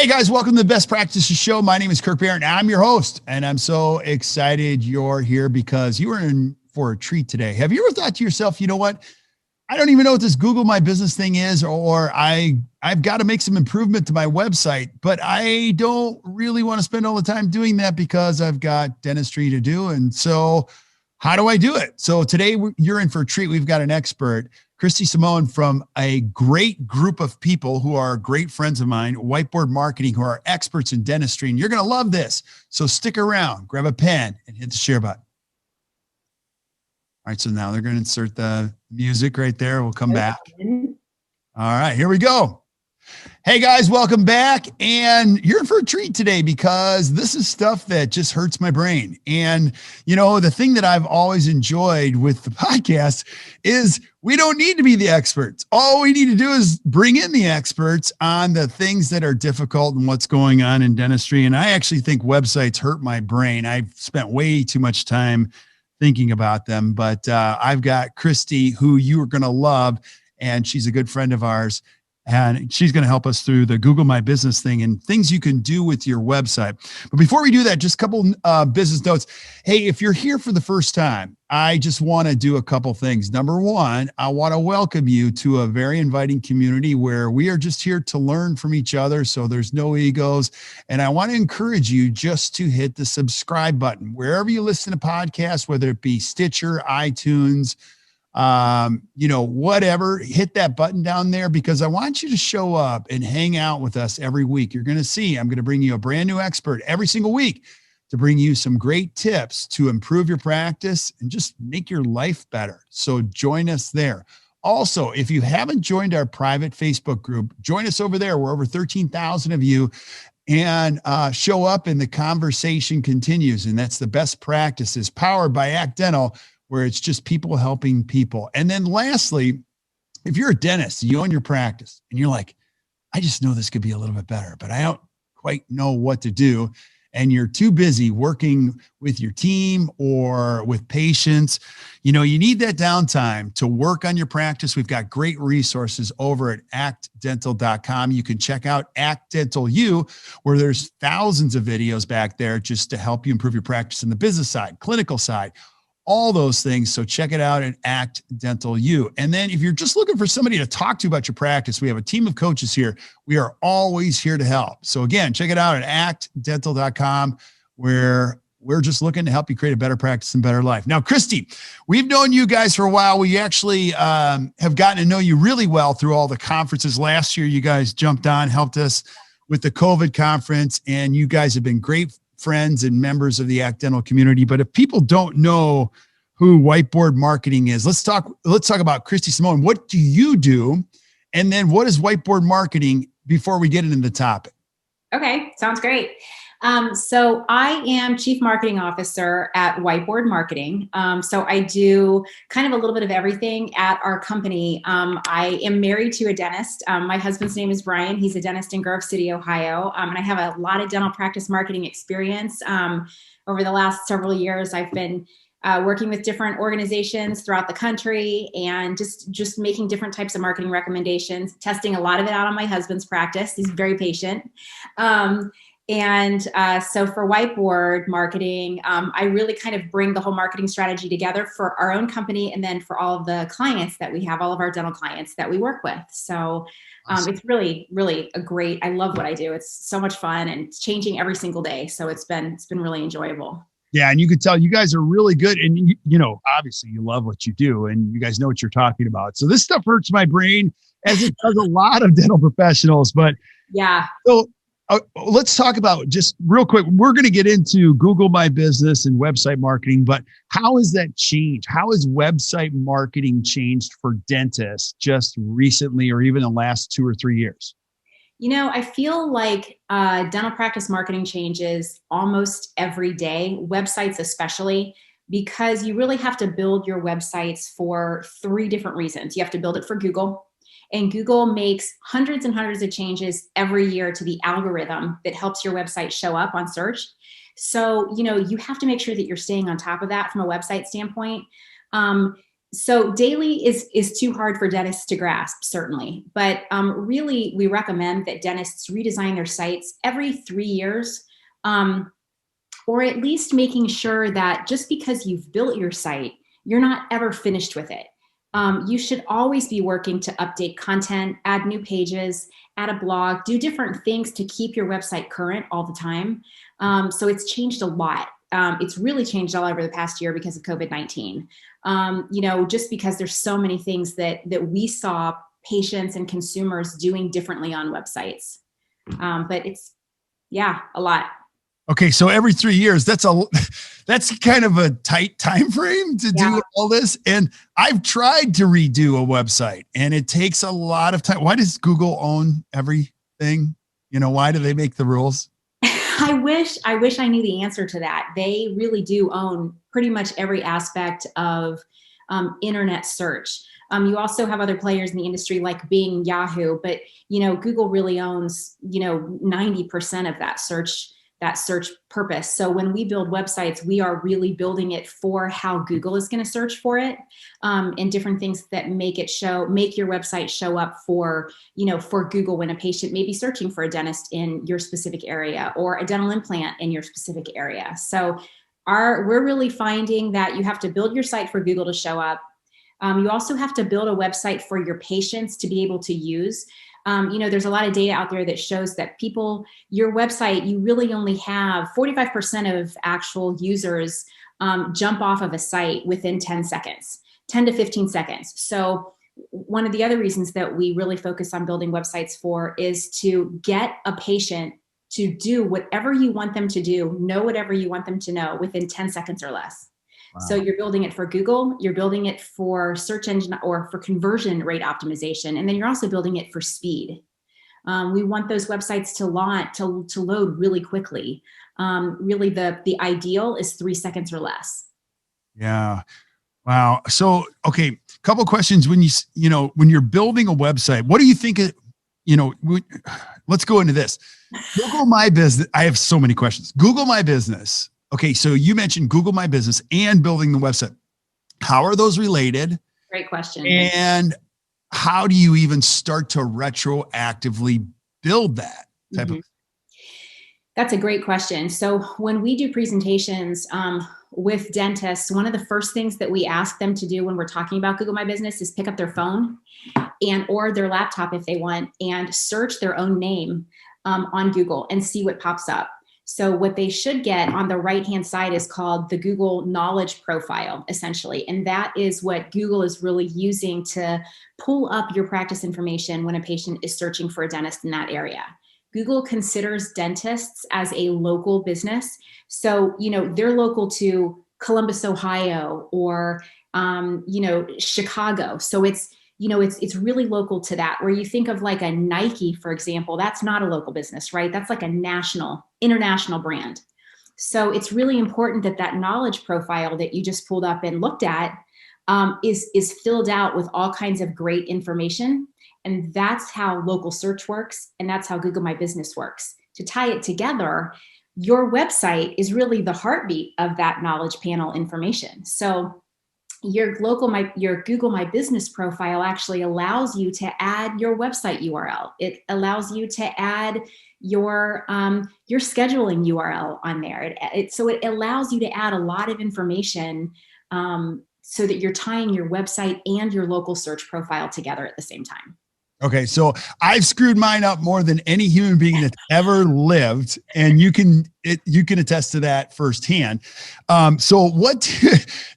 Hey guys, welcome to the Best Practices Show. My name is Kirk Barrett. I'm your host, and I'm so excited you're here because you are in for a treat today. Have you ever thought to yourself, you know what? I don't even know what this Google My Business thing is, or I've got to make some improvement to my website, but I don't really want to spend all the time doing that because I've got dentistry to do. And so how do I do it? So today you're in for a treat. We've got an expert, Kristi, Simone, from a great group of people who are great friends of mine, Whiteboard Marketing, who are experts in dentistry. And you're going to love this. So stick around, grab a pen and hit the share button. All right, so now they're going to insert the music right there. We'll come back. All right, here we go. Hey guys, welcome back. And you're in for a treat today because this is stuff that just hurts my brain. And, you know, the thing that I've always enjoyed with the podcast is we don't need to be the experts. All we need to do is bring in the experts on the things that are difficult and what's going on in dentistry. And I actually think websites hurt my brain. I've spent way too much time thinking about them, but I've got Kristi, who you are going to love, and she's a good friend of ours. And she's going to help us through the Google My Business thing and things you can do with your website. But before we do that, just a couple business notes. Hey, if you're here for the first time, I just want to do a couple things. Number one, I want to welcome you to a very inviting community where we are just here to learn from each other. So there's no egos. And I want to encourage you just to hit the subscribe button wherever you listen to podcasts, whether it be Stitcher, iTunes, whatever, hit that button down there because I want you to show up and hang out with us every week. You're going to see, I'm going to bring you a brand new expert every single week to bring you some great tips to improve your practice and just make your life better. So join us there. Also, if you haven't joined our private Facebook group, join us over there. We're over 13,000 of you. And show up and the conversation continues. And that's the Best Practices powered by Act Dental, where it's just people helping people. And then lastly, if you're a dentist, you own your practice and you're like, I just know this could be a little bit better, but I don't quite know what to do. And you're too busy working with your team or with patients, you need that downtime to work on your practice. We've got great resources over at actdental.com. You can check out Act Dental U, where there's thousands of videos back there just to help you improve your practice in the business side, clinical side, all those things. So check it out at Act Dental U. And then if you're just looking for somebody to talk to about your practice, we have a team of coaches here. We are always here to help. So again, check it out at actdental.com, where we're just looking to help you create a better practice and better life. Now, Kristi, we've known you guys for a while. We actually have gotten to know you really well through all the conferences. Last year, you guys jumped on, helped us with the COVID conference, and you guys have been great friends and members of the Act Dental community. But if people don't know who Whiteboard Marketing is, let's talk about Kristi, Simone. What do you do? And then what is Whiteboard Marketing before we get into the topic? Okay, sounds great. So I am Chief Marketing Officer at Whiteboard Marketing. So I do kind of a little bit of everything at our company. I am married to a dentist. My husband's name is Brian. He's a dentist in Grove City, Ohio. And I have a lot of dental practice marketing experience. Over the last several years, I've been working with different organizations throughout the country and just making different types of marketing recommendations, testing a lot of it out on my husband's practice. He's very patient. So for Whiteboard Marketing, I really kind of bring the whole marketing strategy together for our own company and then for all of the clients that we have, all of our dental clients that we work with. So it's really, really I love what I do. It's so much fun and it's changing every single day. So it's been really enjoyable. Yeah. And you can tell you guys are really good. And, obviously you love what you do and you guys know what you're talking about. So this stuff hurts my brain as it does a lot of dental professionals. But yeah. So let's talk about just real quick. We're going to get into Google My Business and website marketing, but how has that changed? How has website marketing changed for dentists just recently or even the last 2 or 3 years? I feel like dental practice marketing changes almost every day, websites especially, because you really have to build your websites for 3 different reasons. You have to build it for Google. And Google makes hundreds and hundreds of changes every year to the algorithm that helps your website show up on search. So, you have to make sure that you're staying on top of that from a website standpoint. So daily is too hard for dentists to grasp, certainly. But really, we recommend that dentists redesign their sites every 3 years, or at least making sure that just because you've built your site, you're not ever finished with it. You should always be working to update content, add new pages, add a blog, do different things to keep your website current all the time. So it's changed a lot. It's really changed all over the past year because of COVID-19. Just because there's so many things that we saw patients and consumers doing differently on websites. But it's, a lot. Okay, so every 3 years, that's kind of a tight time frame to do all this. And I've tried to redo a website, and it takes a lot of time. Why does Google own everything? Why do they make the rules? I wish I knew the answer to that. They really do own pretty much every aspect of internet search. You also have other players in the industry like Bing, Yahoo, but Google really owns 90% of that search purpose. So when we build websites, we are really building it for how Google is going to search for it, and different things that make your website show up for Google when a patient may be searching for a dentist in your specific area or a dental implant in your specific area. So we're really finding that you have to build your site for Google to show up. You also have to build a website for your patients to be able to use. There's a lot of data out there that shows that your website, you really only have 45% of actual users jump off of a site within 10 to 15 seconds. So one of the other reasons that we really focus on building websites for is to get a patient to do whatever you want them to do, know whatever you want them to know within 10 seconds or less. Wow. So you're building it for Google, you're building it for search engine or for conversion rate optimization, and then you're also building it for speed. We want those websites to load really quickly. Really, the ideal is 3 seconds or less. Yeah. Wow. So, okay, couple questions. When you're building a website, what do you think? Let's go into this. Google My Business. I have so many questions. Google My Business. Okay, so you mentioned Google My Business and building the website. How are those related? Great question. And how do you even start to retroactively build that type of? That's a great question. So when we do presentations with dentists, one of the first things that we ask them to do when we're talking about Google My Business is pick up their phone or their laptop if they want, and search their own name on Google and see what pops up. So what they should get on the right-hand side is called the Google Knowledge Profile, essentially. And that is what Google is really using to pull up your practice information when a patient is searching for a dentist in that area. Google considers dentists as a local business. So, they're local to Columbus, Ohio, or, Chicago. So it's really local to that. Where you think of like a Nike, for example, that's not a local business, right? That's like a international brand. So it's really important that knowledge profile that you just pulled up and looked at is filled out with all kinds of great information. And that's how local search works. And that's how Google My Business works. To tie it together, your website is really the heartbeat of that knowledge panel information. So your Google My Business profile actually allows you to add your website URL. It allows you to add your scheduling URL on there. So it allows you to add a lot of information so that you're tying your website and your local search profile together at the same time. Okay, so I've screwed mine up more than any human being that's ever lived, and you can attest to that firsthand. So, what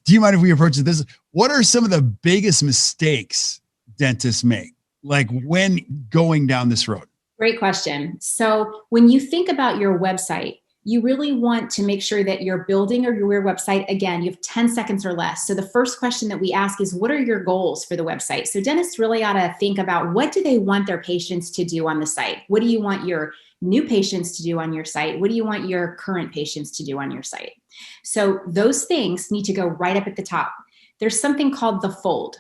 do you mind if we approach this? What are some of the biggest mistakes dentists make, like when going down this road? Great question. So, when you think about your website, you really want to make sure that you're building your website. Again, you have 10 seconds or less. So the first question that we ask is, what are your goals for the website? So dentists really ought to think about, what do they want their patients to do on the site? What do you want your new patients to do on your site? What do you want your current patients to do on your site? So those things need to go right up at the top. There's something called the fold.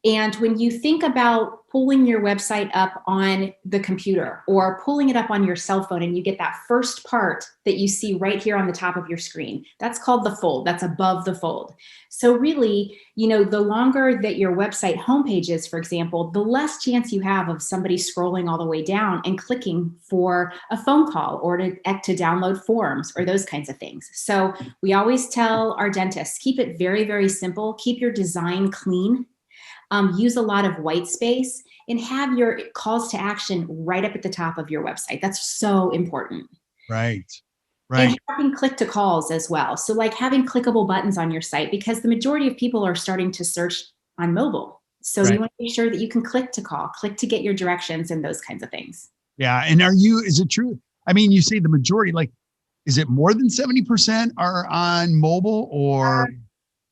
And when you think about pulling your website up on the computer or pulling it up on your cell phone and you get that first part that you see right here on the top of your screen, that's called the fold. That's above the fold. So really, the longer that your website homepage is, for example, the less chance you have of somebody scrolling all the way down and clicking for a phone call or to download forms or those kinds of things. So we always tell our dentists, keep it very, very simple. Keep your design clean. Use a lot of white space and have your calls to action right up at the top of your website. That's so important. Right. And having click to calls as well. So like having clickable buttons on your site, because the majority of people are starting to search on mobile. So you want to make sure that you can click to call, click to get your directions and those kinds of things. Yeah. And is it true? I mean, you say the majority, like, is it more than 70% are on mobile or?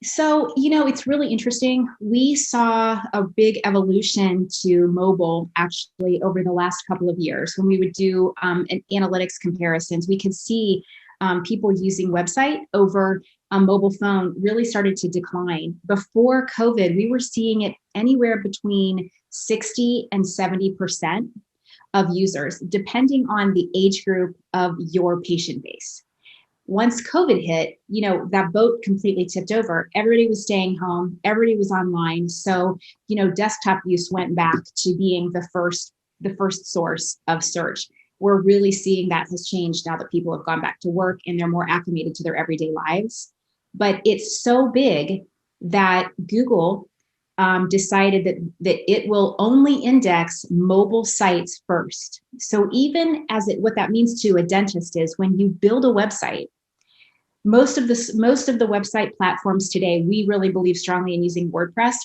So, it's really interesting. We saw a big evolution to mobile actually over the last couple of years. When we would do analytics comparisons, we could see people using website over a mobile phone really started to decline. Before COVID, we were seeing it anywhere between 60 and 70% of users, depending on the age group of your patient base. Once COVID hit, that boat completely tipped over. Everybody was staying home. Everybody was online. So, desktop use went back to being the first source of search. We're really seeing that has changed now that people have gone back to work and they're more acclimated to their everyday lives. But it's so big that Google decided that it will only index mobile sites first. So even what that means to a dentist is when you build a website, most of the website platforms today, we really believe strongly in using WordPress.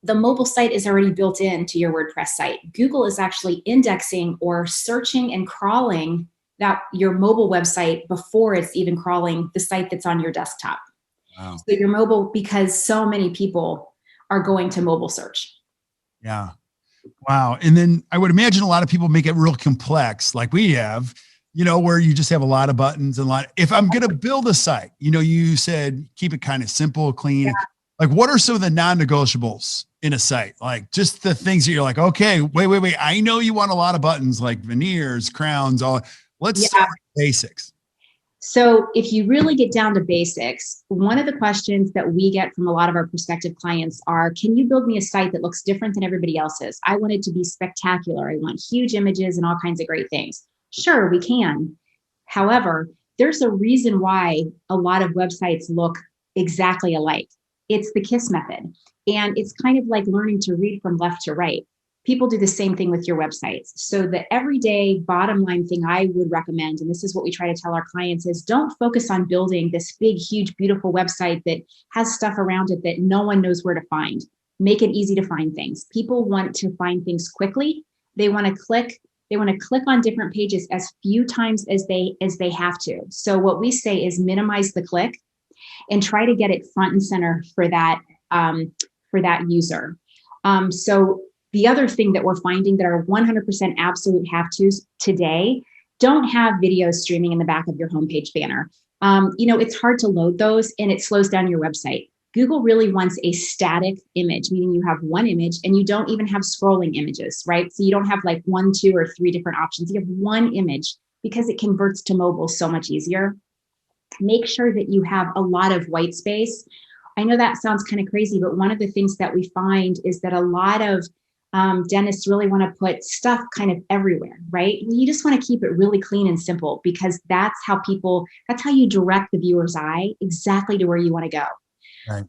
The mobile site is already built into your WordPress site. Google is actually indexing or searching and crawling your mobile website before it's even crawling the site that's on your desktop. Wow. So your mobile, because so many people are going to mobile search. Yeah. Wow. And then I would imagine a lot of people make it real complex like we have, where you just have a lot of buttons and if I'm going to build a site, you said, keep it kind of simple, clean. Yeah. Like what are some of the non-negotiables in a site? Like just the things that you're like, okay, wait. I know you want a lot of buttons like veneers, crowns, let's start with basics. So if you really get down to basics, one of the questions that we get from a lot of our prospective clients are, can you build me a site that looks different than everybody else's? I want it to be spectacular. I want huge images and all kinds of great things. Sure, we can. However, there's a reason why a lot of websites look exactly alike. It's the KISS method. And it's kind of like learning to read from left to right. People do the same thing with your websites. So the everyday bottom line thing I would recommend, and this is what we try to tell our clients, is don't focus on building this big, huge, beautiful website that has stuff around it that no one knows where to find. Make it easy to find things. People want to find things quickly. They want to click on different pages as few times as they have to. So what we say is minimize the click and try to get it front and center for that user. So the other thing that we're finding that are 100% absolute have-tos today, don't have video streaming in the back of your homepage banner. It's hard to load those and it slows down your website. Google really wants a static image, meaning you have one image and you don't even have scrolling images, right? So you don't have like 1, 2, or 3 different options. You have one image because it converts to mobile so much easier. Make sure that you have a lot of white space. I know that sounds kind of crazy, but one of the things that we find is that a lot of dentists really want to put stuff kind of everywhere, right? You just want to keep it really clean and simple because that's how you direct the viewer's eye exactly to where you want to go. Right.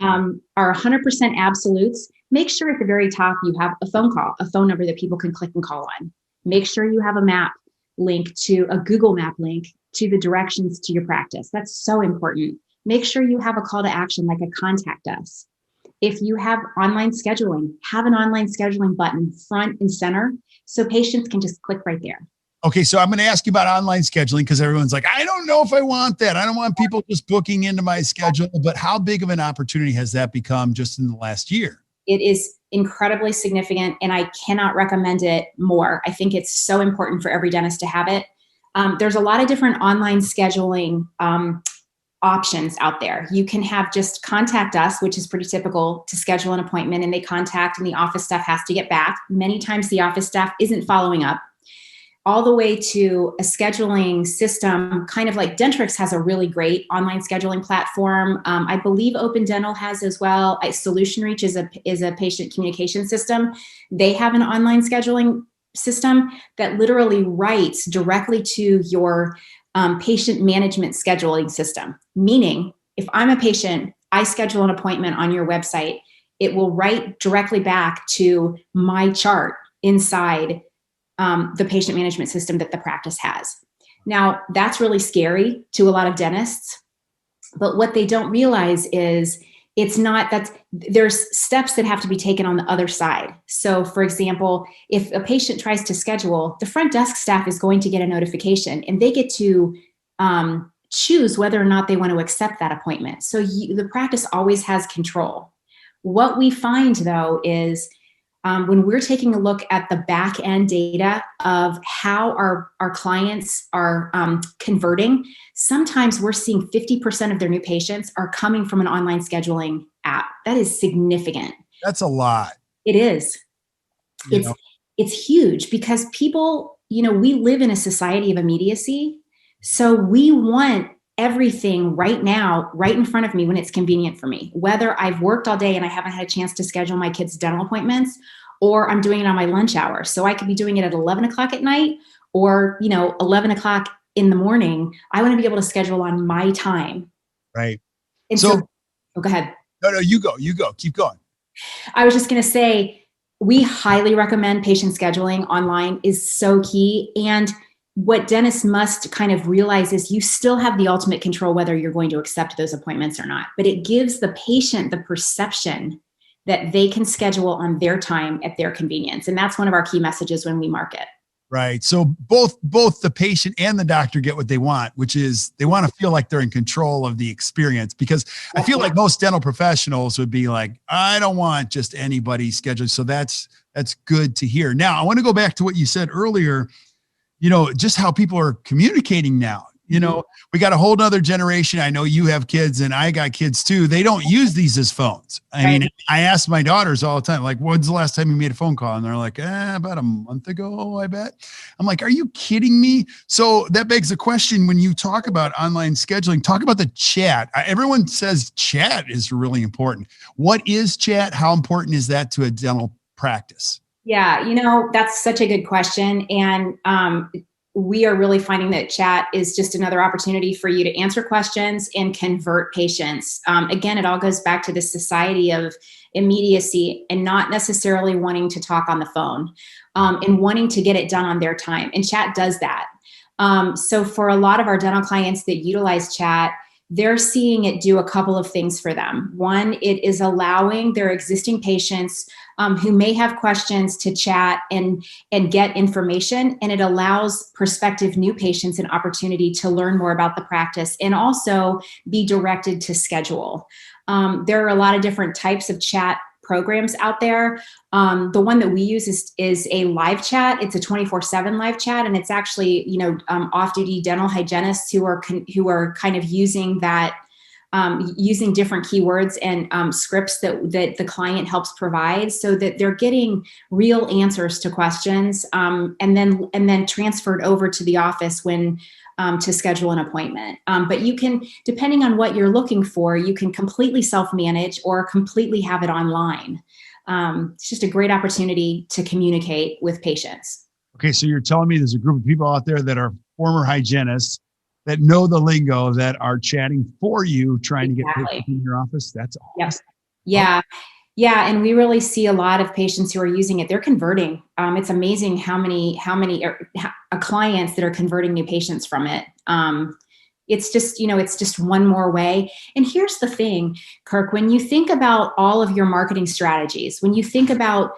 Our 100% absolutes, make sure at the very top you have a phone number that people can click and call on. Make sure you have a map link to a Google map link to the directions to your practice. That's so important. Make sure you have a call to action like a contact us. If you have online scheduling, have an online scheduling button front and center so patients can just click right there. Okay, so I'm going to ask you about online scheduling because everyone's like, I don't know if I want that. I don't want people just booking into my schedule. But how big of an opportunity has that become just in the last year? It is incredibly significant, and I cannot recommend it more. I think it's so important for every dentist to have it. There's a lot of different online scheduling options out there. You can have just contact us, which is pretty typical to schedule an appointment, and they contact and the office staff has to get back. Many times the office staff isn't following up, all the way to a scheduling system, kind of like Dentrix has a really great online scheduling platform. I believe Open Dental has as well. Solution Reach is a patient communication system. They have an online scheduling system that literally writes directly to your patient management scheduling system. Meaning, if I'm a patient, I schedule an appointment on your website, it will write directly back to my chart inside the patient management system that the practice has. Now, that's really scary to a lot of dentists, but what they don't realize is there's steps that have to be taken on the other side. So for example, if a patient tries to schedule, the front desk staff is going to get a notification and they get to choose whether or not they want to accept that appointment. So the practice always has control. What we find though is when we're taking a look at the back end data of how our clients are converting, sometimes we're seeing 50% of their new patients are coming from an online scheduling app. That is significant. That's a lot. It is. It's huge because people, we live in a society of immediacy. So we want everything right now, right in front of me when it's convenient for me, whether I've worked all day and I haven't had a chance to schedule my kids' dental appointments, or I'm doing it on my lunch hour. So I could be doing it at 11 o'clock at night or, 11 o'clock in the morning. I want to be able to schedule on my time. Right. And so go ahead. No, you go, keep going. I was just going to say, we highly recommend patient scheduling online is so key. And what dentists must kind of realize is you still have the ultimate control whether you're going to accept those appointments or not. But it gives the patient the perception that they can schedule on their time at their convenience. And that's one of our key messages when we market. Right. So both the patient and the doctor get what they want, which is they want to feel like they're in control of the experience, because I feel like most dental professionals would be like, I don't want just anybody scheduled. So that's good to hear. Now, I want to go back to what you said earlier, just how people are communicating now. We got a whole nother generation. I know you have kids and I got kids too. They don't use these as phones. I mean, I ask my daughters all the time, like, when's the last time you made a phone call? And they're like, about a month ago, I bet. I'm like, are you kidding me? So that begs the question, when you talk about online scheduling, talk about the chat. Everyone says chat is really important. What is chat? How important is that to a dental practice? Yeah, that's such a good question. And we are really finding that chat is just another opportunity for you to answer questions and convert patients. Again, it all goes back to the society of immediacy and not necessarily wanting to talk on the phone and wanting to get it done on their time. And chat does that. So for a lot of our dental clients that utilize chat, they're seeing it do a couple of things for them. One, it is allowing their existing patients who may have questions to chat and get information. And it allows prospective new patients an opportunity to learn more about the practice and also be directed to schedule. There are a lot of different types of chat programs out there. The one that we use is a live chat. It's a 24/7 live chat. And it's actually, off-duty dental hygienists who are kind of using that, using different keywords and scripts that the client helps provide, so that they're getting real answers to questions, and then transferred over to the office when to schedule an appointment. But you can, depending on what you're looking for, you can completely self-manage or completely have it online. It's just a great opportunity to communicate with patients. Okay, so you're telling me there's a group of people out there that are former hygienists that know the lingo, that are chatting for you, trying to get patients in your office. That's awesome. Yep. Yeah. Yeah. And we really see a lot of patients who are using it. They're converting. It's amazing how many clients that are converting new patients from it. It's just one more way. And here's the thing, Kirk, when you think about all of your marketing strategies, when you think about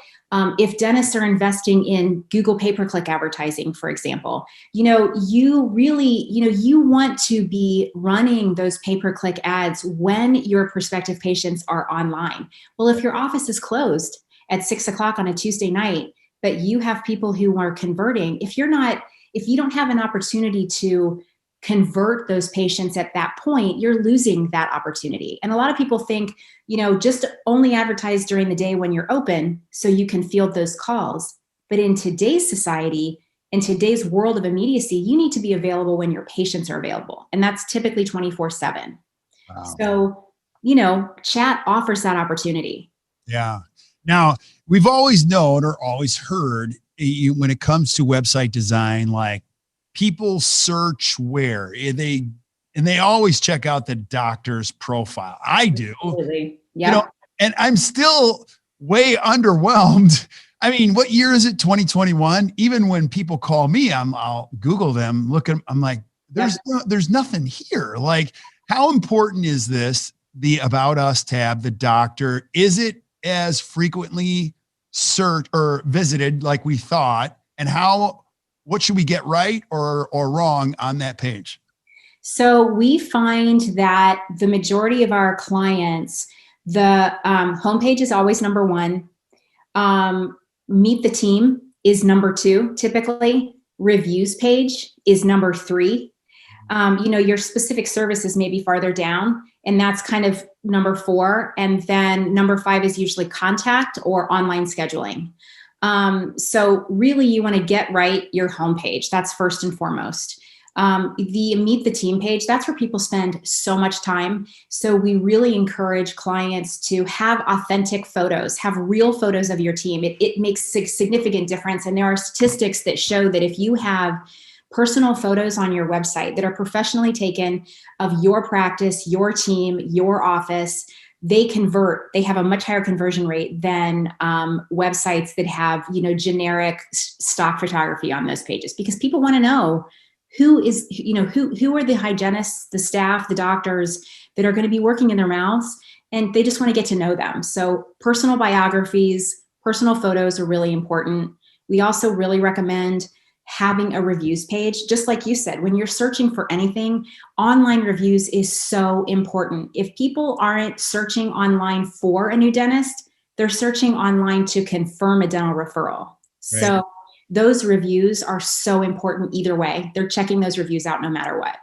if dentists are investing in Google pay-per-click advertising, for example, you really, you want to be running those pay-per-click ads when your prospective patients are online. Well, if your office is closed at 6 o'clock on a Tuesday night, but you have people who are converting, if you don't have an opportunity to convert those patients at that point, you're losing that opportunity. And a lot of people think, just only advertise during the day when you're open so you can field those calls. But in today's society, in today's world of immediacy, you need to be available when your patients are available. And that's typically 24/7. Wow. So, chat offers that opportunity. Yeah. Now, we've always known or always heard when it comes to website design, like people search where they always check out the doctor's profile. I do. Absolutely. Yeah. And I'm still way underwhelmed. I mean, what year is it? 2021. Even when people call me, I'll Google them, look at them. I'm like, there's nothing here. Like, how important is this? The About Us tab, the doctor, is it as frequently searched or visited like we thought? And what should we get right or wrong on that page? So we find that the majority of our clients, the homepage is always number one. Meet the team is number two, typically. Reviews page is number three. Your specific services may be farther down, and that's kind of number four. And then number five is usually contact or online scheduling. So really you want to get right your homepage. That's first and foremost. The Meet the Team page, that's where people spend so much time. So we really encourage clients to have authentic photos, have real photos of your team. It makes a significant difference. And there are statistics that show that if you have personal photos on your website that are professionally taken of your practice, your team, your office, they have a much higher conversion rate than websites that have, generic stock photography on those pages, because people want to know who are the hygienists, the staff, the doctors that are going to be working in their mouths, and they just want to get to know them. So personal biographies, personal photos are really important. We also really recommend having a reviews page. Just like you said, when you're searching for anything, online reviews is so important. If people aren't searching online for a new dentist, they're searching online to confirm a dental referral. Right. So those reviews are so important either way. They're checking those reviews out no matter what.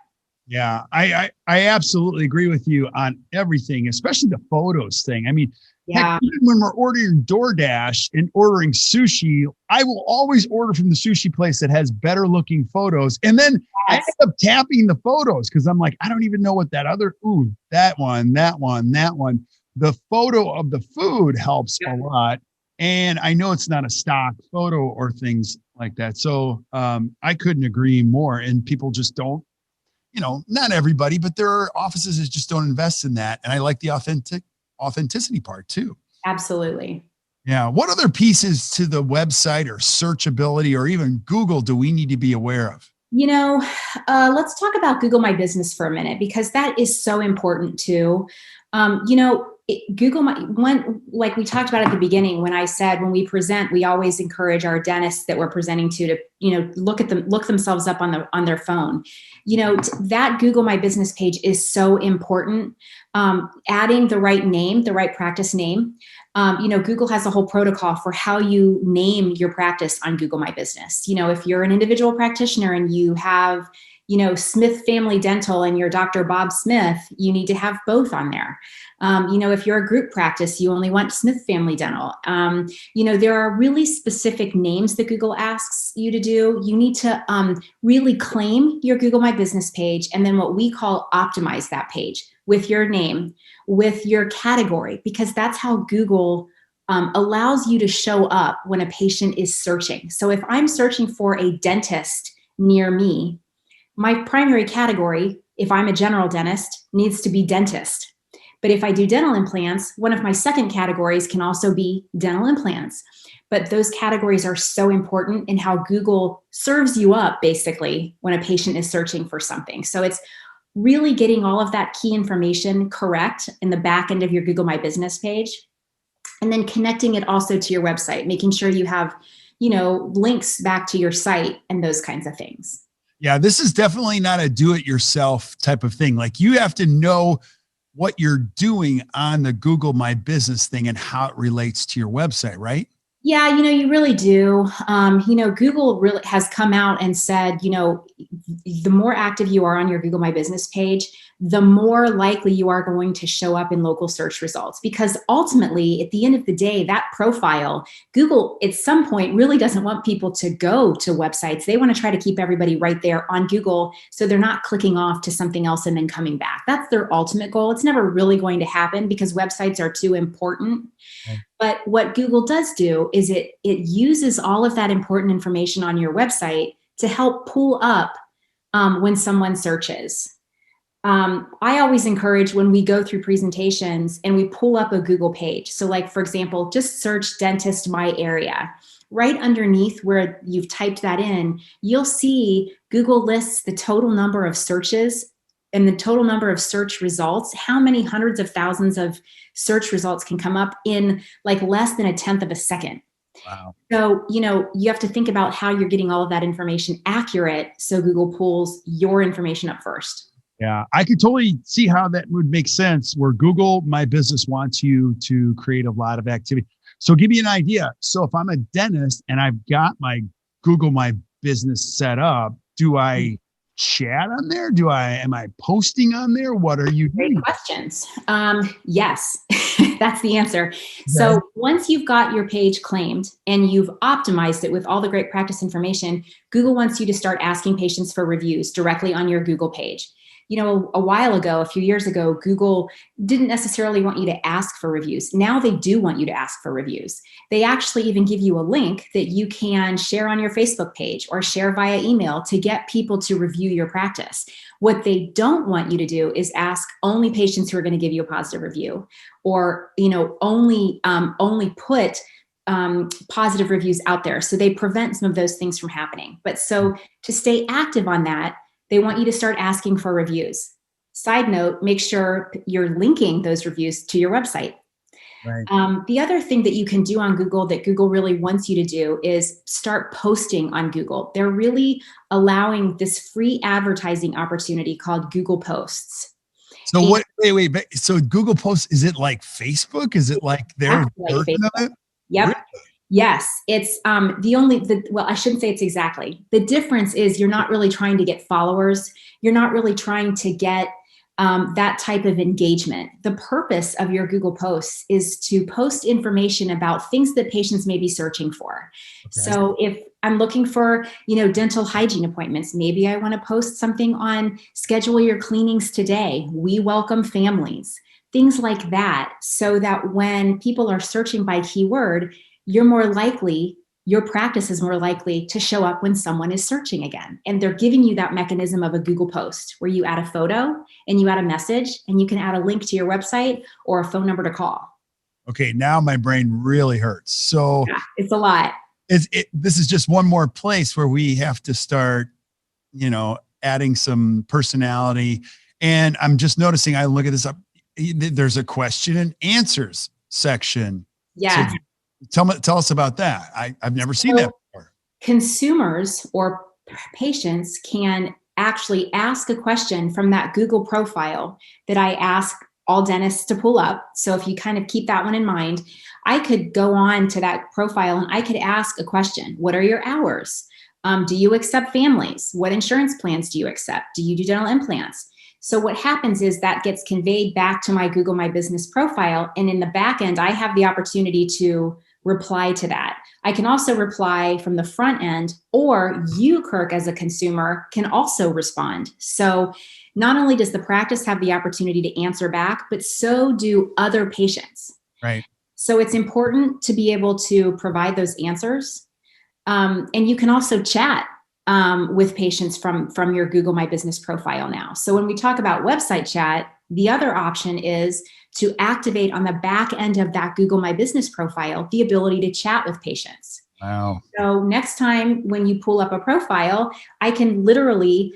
Yeah, I absolutely agree with you on everything, especially the photos thing. I mean, yeah. Heck, even when we're ordering DoorDash and ordering sushi, I will always order from the sushi place that has better looking photos. And then I end up tapping the photos because I'm like, I don't even know what that that one. The photo of the food helps a lot. And I know it's not a stock photo or things like that. So I couldn't agree more. And people just don't, not everybody, but there are offices that just don't invest in that. And I like the authenticity part too. Absolutely. Yeah. What other pieces to the website or searchability or even Google do we need to be aware of? Let's talk about Google My Business for a minute, because that is so important too. Google like we talked about at the beginning, when I said, when we present, we always encourage our dentists that we're presenting to look themselves up on their phone. That Google My Business page is so important. Adding the right name, the right practice name. Google has a whole protocol for how you name your practice on Google My Business. If you're an individual practitioner and you have, Smith Family Dental and you're Dr. Bob Smith, you need to have both on there. If you're a group practice, you only want Smith Family Dental. There are really specific names that Google asks you to do. You need to really claim your Google My Business page, and then what we call optimize that page with your name, with your category, because that's how Google allows you to show up when a patient is searching. So if I'm searching for a dentist near me, my primary category, if I'm a general dentist, needs to be dentist. But if I do dental implants, one of my second categories can also be dental implants. But those categories are so important in how Google serves you up, basically, when a patient is searching for something. So it's really getting all of that key information correct in the back end of your Google My Business page, and then connecting it also to your website, making sure you have, links back to your site and those kinds of things. Yeah, this is definitely not a do-it-yourself type of thing. Like, you have to know what you're doing on the Google My Business thing and how it relates to your website, right? Yeah, you really do. Google really has come out and said, the more active you are on your Google My Business page, the more likely you are going to show up in local search results. Because ultimately, at the end of the day, that profile, Google at some point really doesn't want people to go to websites. They want to try to keep everybody right there on Google so they're not clicking off to something else and then coming back. That's their ultimate goal. It's never really going to happen because websites are too important. But what Google does do is it uses all of that important information on your website to help pull up when someone searches. I always encourage when we go through presentations and we pull up a Google page. So like, for example, just search dentist my area. Right underneath where you've typed that in, you'll see Google lists the total number of searches and the total number of search results, how many hundreds of thousands of search results can come up in like less than a tenth of a second. Wow. So, you have to think about how you're getting all of that information accurate so Google pulls your information up first. Yeah, I could totally see how that would make sense where Google My Business wants you to create a lot of activity. So give me an idea. So if I'm a dentist and I've got my Google My Business set up, do I chat on there? Am I posting on there? What are you Great doing? questions. Yes, that's the answer. Okay. So once you've got your page claimed and you've optimized it with all the great practice information, Google wants you to start asking patients for reviews directly on your Google page. A while ago, a few years ago, Google didn't necessarily want you to ask for reviews. Now they do want you to ask for reviews. They actually even give you a link that you can share on your Facebook page or share via email to get people to review your practice. What they don't want you to do is ask only patients who are going to give you a positive review, or only put positive reviews out there. So they prevent some of those things from happening. But so to stay active on that, they want you to start asking for reviews. Side note, make sure you're linking those reviews to your website. Right. The other thing that you can do on Google that Google really wants you to do is start posting on Google. They're really allowing this free advertising opportunity called Google Posts. So what, wait, so Google Posts, is it like Facebook? Is it like their version of it? Yep. Really? Yes, it's well, I shouldn't say it's exactly. The difference is you're not really trying to get followers. You're not really trying to get that type of engagement. The purpose of your Google Posts is to post information about things that patients may be searching for. Okay. So if I'm looking for, dental hygiene appointments, maybe I want to post something on schedule your cleanings today. We welcome families, things like that, so that when people are searching by keyword, your practice is more likely to show up when someone is searching again. And they're giving you that mechanism of a Google post where you add a photo and you add a message and you can add a link to your website or a phone number to call. Okay, now my brain really hurts. So yeah, it's a lot. This is just one more place where we have to start, adding some personality. And I'm just noticing, I look at this up, there's a question and answers section. Yeah. So tell us about that. I've never seen that before. Consumers or patients can actually ask a question from that Google profile that I ask all dentists to pull up. So if you kind of keep that one in mind, I could go on to that profile and I could ask a question. What are your hours? Do you accept families? What insurance plans do you accept? Do you do dental implants? So what happens is that gets conveyed back to my Google My Business profile. And in the back end, I have the opportunity to reply to that. I can also reply from the front end, or you, Kirk, as a consumer, can also respond. So not only does the practice have the opportunity to answer back, but so do other patients. Right. So it's important to be able to provide those answers. And you can also chat with patients from your Google My Business profile now. So when we talk about website chat, the other option is to activate on the back end of that Google My Business profile the ability to chat with patients. Wow. So next time when you pull up a profile, I can literally,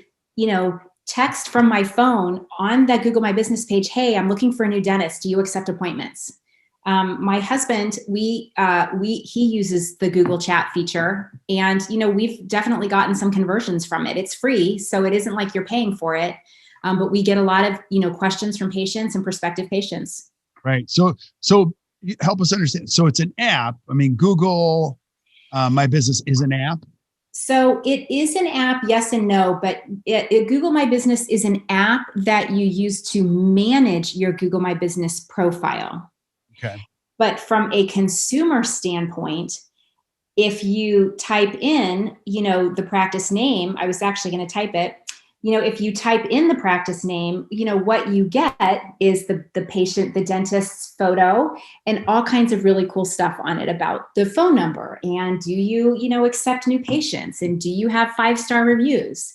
text from my phone on that Google My Business page, hey, I'm looking for a new dentist. Do you accept appointments? My husband, he uses the Google Chat feature, and we've definitely gotten some conversions from it. It's free, so it isn't like you're paying for it, but we get a lot of questions from patients and prospective patients. Right. So help us understand. So it's an app. I mean, Google My Business is an app. So it is an app, yes and no, but Google My Business is an app that you use to manage your Google My Business profile. Okay. But from a consumer standpoint, if you type in, the practice name, I was actually going to type it, if you type in the practice name, what you get is the patient, the dentist's photo, and all kinds of really cool stuff on it about the phone number. And do you, accept new patients? And do you have 5-star reviews?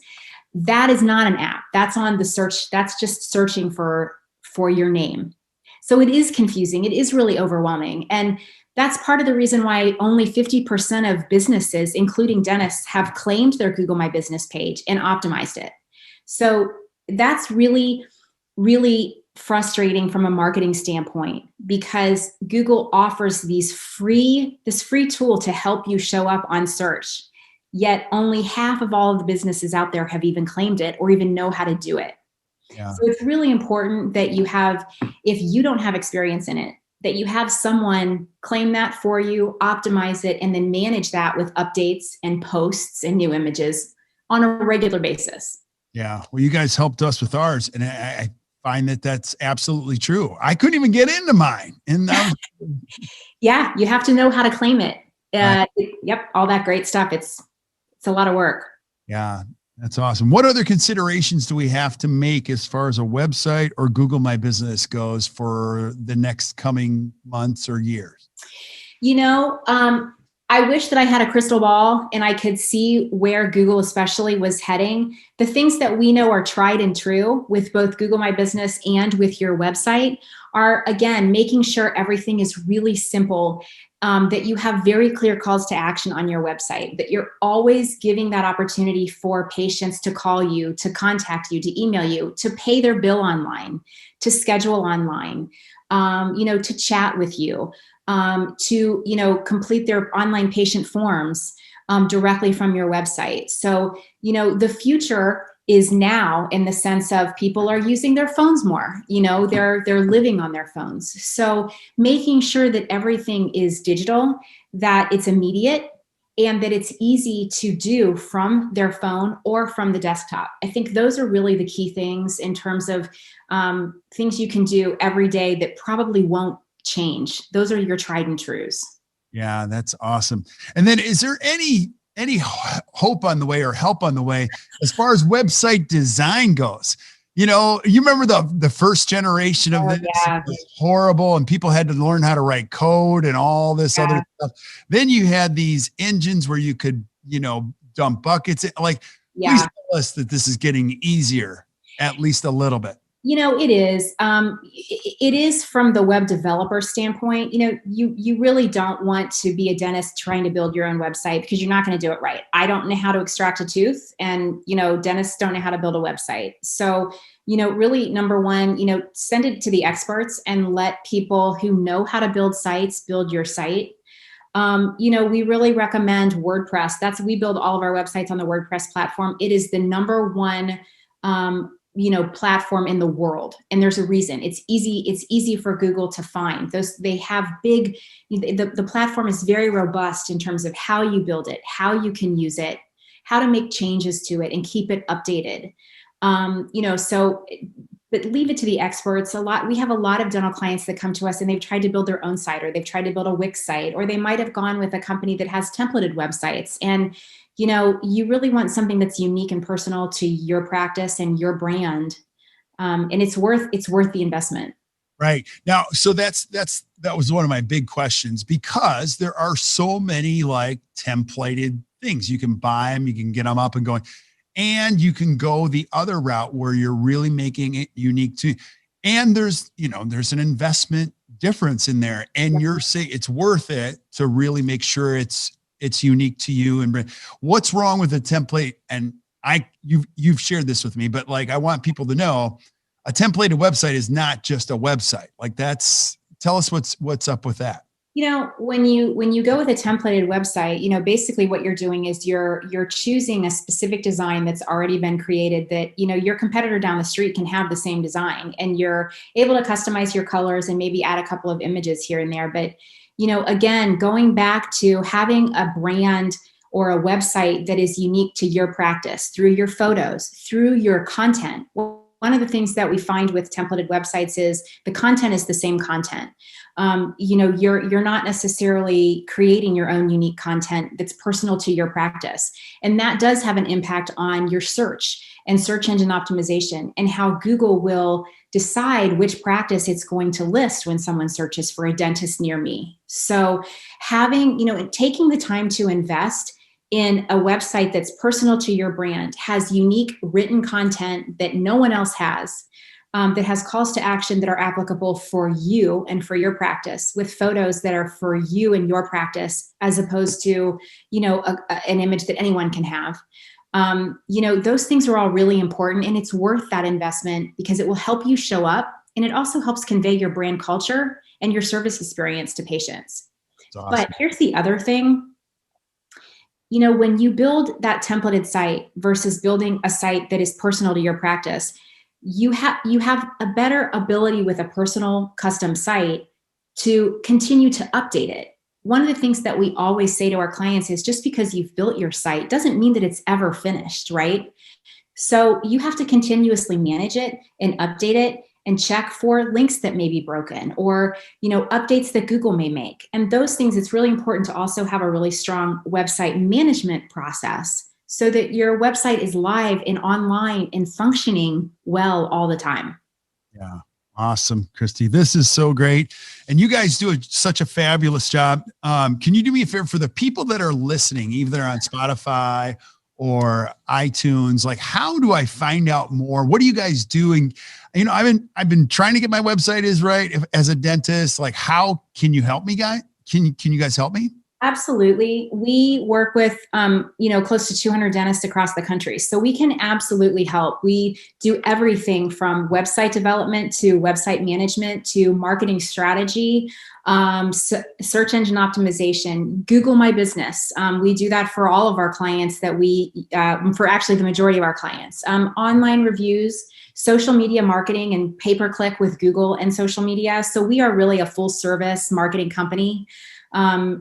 That is not an app. That's on the search. That's just searching for your name. So it is confusing. It is really overwhelming. And that's part of the reason why only 50% of businesses, including dentists, have claimed their Google My Business page and optimized it. So that's really, really frustrating from a marketing standpoint, because Google offers this free tool to help you show up on search. Yet only half of all of the businesses out there have even claimed it or even know how to do it. Yeah. So it's really important that you have, if you don't have experience in it, that you have someone claim that for you, optimize it, and then manage that with updates and posts and new images on a regular basis. Yeah. Well, you guys helped us with ours, and I find that that's absolutely true. I couldn't even get into mine. And yeah, you have to know how to claim it. Right. Yep. All that great stuff. It's a lot of work. Yeah. That's awesome. What other considerations do we have to make as far as a website or Google My Business goes for the next coming months or years? I wish that I had a crystal ball and I could see where Google especially was heading. The things that we know are tried and true with both Google My Business and with your website are, again, making sure everything is really simple, that you have very clear calls to action on your website, that you're always giving that opportunity for patients to call you, to contact you, to email you, to pay their bill online, to schedule online, to chat with you. To complete their online patient forms directly from your website. So, the future is now, in the sense of people are using their phones more. They're living on their phones. So making sure that everything is digital, that it's immediate, and that it's easy to do from their phone or from the desktop. I think those are really the key things in terms of things you can do every day that probably won't change. Those are your tried and trues. Yeah, that's awesome. And then is there any hope on the way or help on the way as far as website design goes? You remember the first generation of this? Yeah. It was horrible, and people had to learn how to write code and all this other stuff. Then you had these engines where you could, dump buckets. Please tell us that this is getting easier, at least a little bit. It is. It is from the web developer standpoint. You really don't want to be a dentist trying to build your own website, because you're not going to do it right. I don't know how to extract a tooth, and dentists don't know how to build a website. So really, number one, send it to the experts and let people who know how to build sites build your site. We really recommend WordPress. We build all of our websites on the WordPress platform. It is the number one platform in the world. And there's a reason. It's easy for Google to find. They have the platform is very robust in terms of how you build it, how you can use it, how to make changes to it and keep it updated. But leave it to the experts. We have a lot of dental clients that come to us and they've tried to build their own site, or they've tried to build a Wix site, or they might have gone with a company that has templated websites. And you really want something that's unique and personal to your practice and your brand. And it's worth the investment. Right. Now, so that was one of my big questions, because there are so many templated things. You can buy them, you can get them up and going, and you can go the other route where you're really making it unique to, and there's an investment difference in there, and you're saying it's worth it to really make sure it's unique to you. And what's wrong with a template? And you've shared this with me, but I want people to know a templated website is not just a website. Tell us what's up with that. When you go with a templated website, basically what you're doing is you're choosing a specific design that's already been created that, your competitor down the street can have the same design, and you're able to customize your colors and maybe add a couple of images here and there. But, again, going back to having a brand or a website that is unique to your practice through your photos, through your content. One of the things that we find with templated websites is the content is the same content. You're not necessarily creating your own unique content that's personal to your practice. And that does have an impact on your search and search engine optimization and how Google will decide which practice it's going to list when someone searches for a dentist near me. So taking the time to invest in a website that's personal to your brand, has unique written content that no one else has, that has calls to action that are applicable for you and for your practice, with photos that are for you and your practice, as opposed to, an image that anyone can have. Those things are all really important, and it's worth that investment because it will help you show up, and it also helps convey your brand culture and your service experience to patients. Awesome. But here's the other thing. When you build that templated site versus building a site that is personal to your practice, you have a better ability with a personal custom site to continue to update it. One of the things that we always say to our clients is just because you've built your site doesn't mean that it's ever finished, right? So you have to continuously manage it and update it and check for links that may be broken or, updates that Google may make. And those things, it's really important to also have a really strong website management process so that your website is live and online and functioning well all the time. Yeah. Awesome, Kristi. This is so great. And you guys do such a fabulous job. Can you do me a favor for the people that are listening, either on Spotify or iTunes? Like, how do I find out more? What are you guys doing? I've been trying to get my website right as a dentist. Like, how can you help me, guys? Can you guys help me? Absolutely. We work with, close to 200 dentists across the country. So we can absolutely help. We do everything from website development to website management to marketing strategy, search engine optimization, Google My Business. We do that for all of our clients for actually the majority of our clients. Online reviews, social media marketing, and pay-per-click with Google and social media. So we are really a full service marketing company.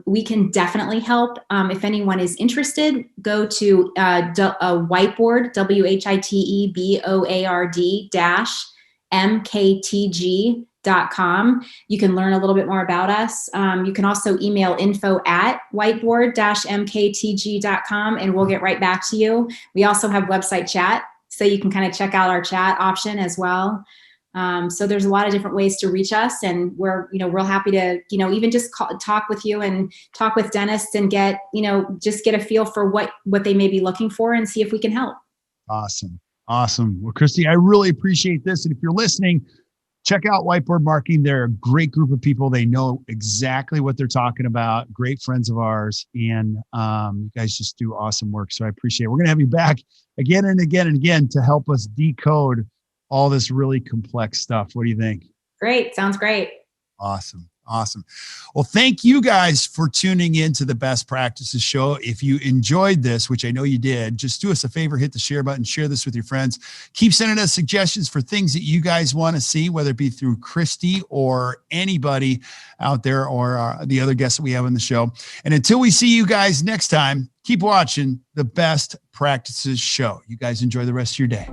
We can definitely help. If anyone is interested, go to Whiteboard, WHITEBOARD-MKTG.com. You can learn a little bit more about us. You can also email info@whiteboard-mktg.com and we'll get right back to you. We also have website chat, so you can kind of check out our chat option as well. So there's a lot of different ways to reach us, and we're happy to, even just talk with you and talk with dentists and get a feel for what they may be looking for and see if we can help. Awesome. Well, Kristi, I really appreciate this. And if you're listening, check out Whiteboard Marketing. They're a great group of people. They know exactly what they're talking about. Great friends of ours. And you guys just do awesome work. So I appreciate it. We're going to have you back again and again and again to help us decode all this really complex stuff. What do you think? Great. Sounds great. Awesome. Well, thank you guys for tuning in to the Best Practices Show. If you enjoyed this, which I know you did, just do us a favor, hit the share button, share this with your friends. Keep sending us suggestions for things that you guys want to see, whether it be through Kristi or anybody out there or the other guests that we have on the show. And until we see you guys next time, keep watching the Best Practices Show. You guys enjoy the rest of your day.